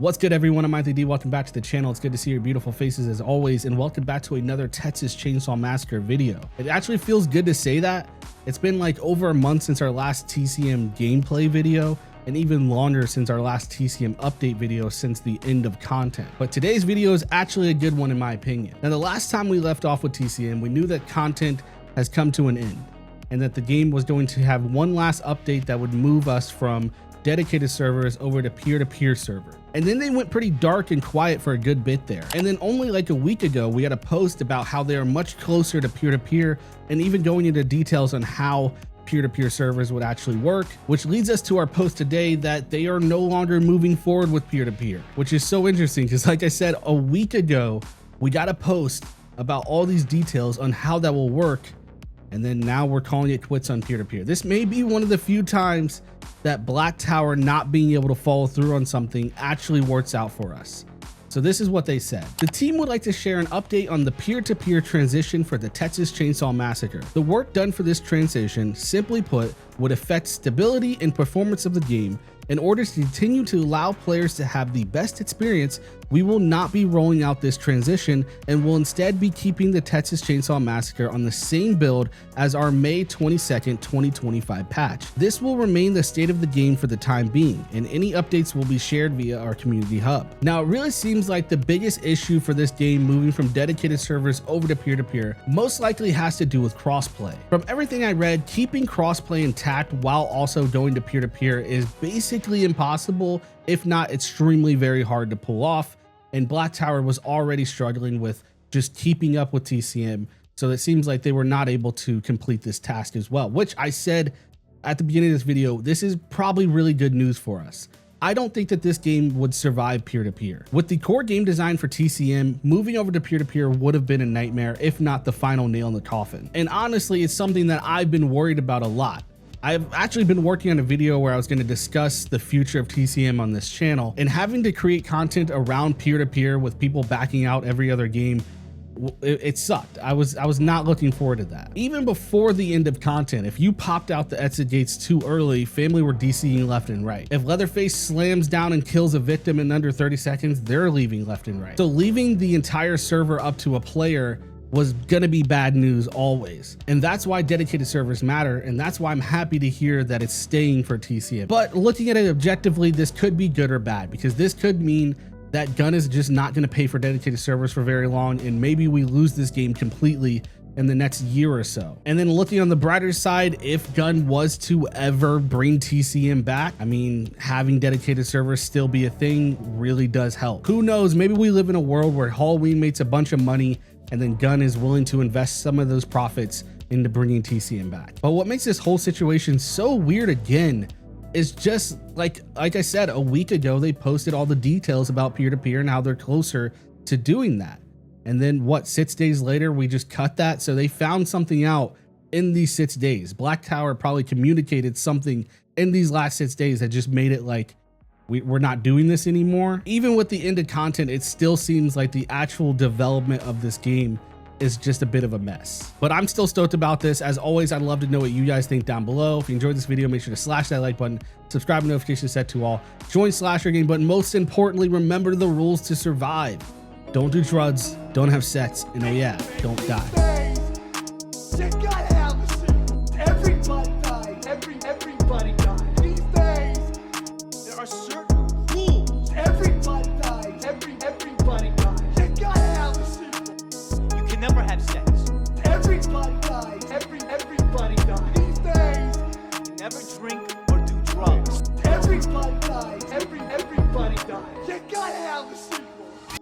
What's good, everyone? I'm IAnthonyD. Welcome back to the channel. It's good to see your beautiful faces as always, and welcome back to another Texas Chain Saw Massacre video. It actually feels good to say that. It's been like over a month since our last TCM gameplay video, and even longer since our last TCM update video since the end of content. But today's video is actually a good one in my opinion. Now, the last time we left off with TCM, we knew that content has come to an end, and that the game was going to have one last update that would move us from dedicated servers over to peer-to-peer server. And then they went pretty dark and quiet for a good bit there. And then only like a week ago, we had a post about how they are much closer to peer-to-peer and even going into details on how peer-to-peer servers would actually work, which leads us to our post today that they are no longer moving forward with peer-to-peer, which is so interesting because, like I said, a week ago, we got a post about all these details on how that will work. And then now we're calling it quits on peer-to-peer. This may be one of the few times that Black Tower not being able to follow through on something actually works out for us. So this is what they said. The team would like to share an update on the peer-to-peer transition for the Texas Chain Saw Massacre. The work done for this transition, simply put, would affect stability and performance of the game. In order to continue to allow players to have the best experience, we will not be rolling out this transition and will instead be keeping the Texas Chain Saw Massacre on the same build as our May 22nd, 2025 patch. This will remain the state of the game for the time being, and any updates will be shared via our community hub. Now, it really seems like the biggest issue for this game moving from dedicated servers over to peer-to-peer most likely has to do with crossplay. From everything I read, keeping crossplay intact while also going to peer-to-peer is basically impossible, if not extremely very hard to pull off, and Black Tower was already struggling with just keeping up with TCM, so it seems like they were not able to complete this task as well, which I said at the beginning of this video, this is probably really good news for us. I don't think that this game would survive peer-to-peer. With the core game design for TCM, moving over to peer-to-peer would have been a nightmare, if not the final nail in the coffin. And honestly, it's something that I've been worried about a lot. I've actually been working on a video where I was going to discuss the future of TCM on this channel, and having to create content around peer-to-peer with people backing out every other game, it sucked. I was not looking forward to that. Even before the end of content, if you popped out the exit gates too early, family were DCing left and right. If Leatherface slams down and kills a victim in under 30 seconds, they're leaving left and right. So leaving the entire server up to a player was gonna be bad news always. And that's why dedicated servers matter, and that's why I'm happy to hear that it's staying for TCM. But looking at it objectively, this could be good or bad, because this could mean that Gun is just not gonna pay for dedicated servers for very long, and maybe we lose this game completely in the next year or so. And then looking on the brighter side, if Gun was to ever bring TCM back, I mean, having dedicated servers still be a thing really does help. Who knows, maybe we live in a world where Halloween makes a bunch of money and then Gun is willing to invest some of those profits into bringing TCM back. But what makes this whole situation so weird again is just like I said, a week ago, they posted all the details about peer-to-peer and how they're closer to doing that. And then what, 6 days later, we just cut that? So they found something out in these 6 days. Black Tower probably communicated something in these last 6 days that just made it like, we're not doing this anymore. Even with the end of content, it still seems like the actual development of this game is just a bit of a mess. But I'm still stoked about this. As always, I'd love to know what you guys think down below. If you enjoyed this video, make sure to slash that like button, subscribe and notifications set to all, join Slasher Gang, but most importantly, remember the rules to survive. Don't do drugs, don't have sex, and oh yeah, don't die.